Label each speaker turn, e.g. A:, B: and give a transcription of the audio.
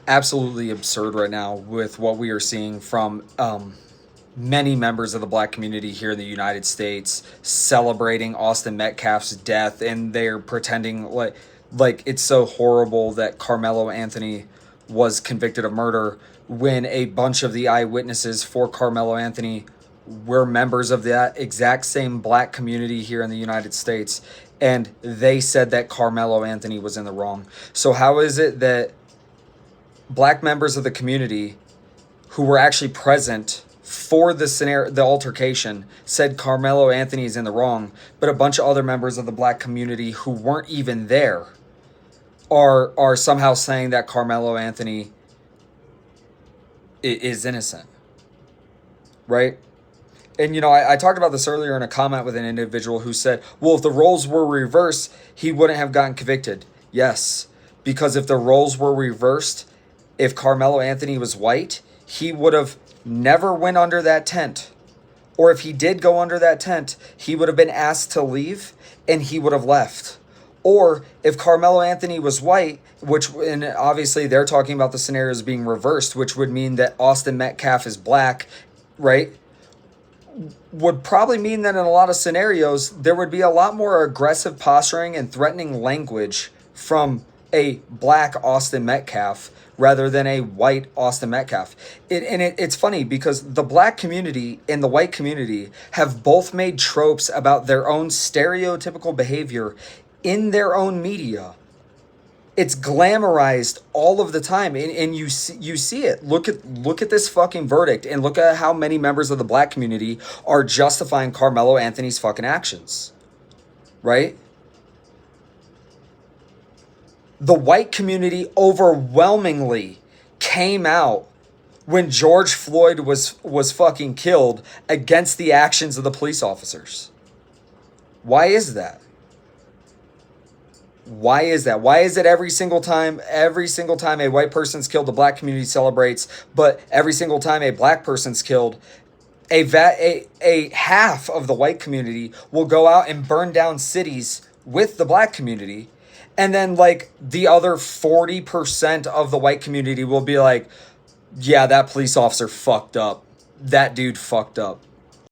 A: absolutely absurd right now with what we are seeing from many members of the black community here in the United States celebrating Austin Metcalf's death, and they're pretending like it's so horrible that Carmelo Anthony was convicted of murder when a bunch of the eyewitnesses for Carmelo Anthony were members of that exact same black community here in the United States, and they said that Carmelo Anthony was in the wrong. So how is it that black members of the community who were actually present for the scenario, the altercation, said Carmelo Anthony is in the wrong, but a bunch of other members of the black community who weren't even there are somehow saying that Carmelo Anthony is innocent, right? And I talked about this earlier in a comment with an individual who said, well, if the roles were reversed, he wouldn't have gotten convicted. Yes, because if the roles were reversed, if Carmelo Anthony was white, he would have never went under that tent. Or if he did go under that tent, he would have been asked to leave and he would have left. Or if Carmelo Anthony was white, and obviously they're talking about the scenarios being reversed, which would mean that Austin Metcalf is black, right? Would probably mean that in a lot of scenarios, there would be a lot more aggressive posturing and threatening language from a black Austin Metcalf rather than a white Austin Metcalf. It's funny because the black community and the white community have both made tropes about their own stereotypical behavior in their own media. It's glamorized all of the time, and you see it. Look at this fucking verdict, and look at how many members of the black community are justifying Carmelo Anthony's fucking actions, right? The white community overwhelmingly came out when George Floyd was fucking killed against the actions of the police officers. Why is that? Why is that? Why is it every single time a white person's killed, the black community celebrates, but every single time a black person's killed, a half of the white community will go out and burn down cities with the black community, and then like the other 40% of the white community will be like, yeah, that police officer fucked up. That dude fucked up.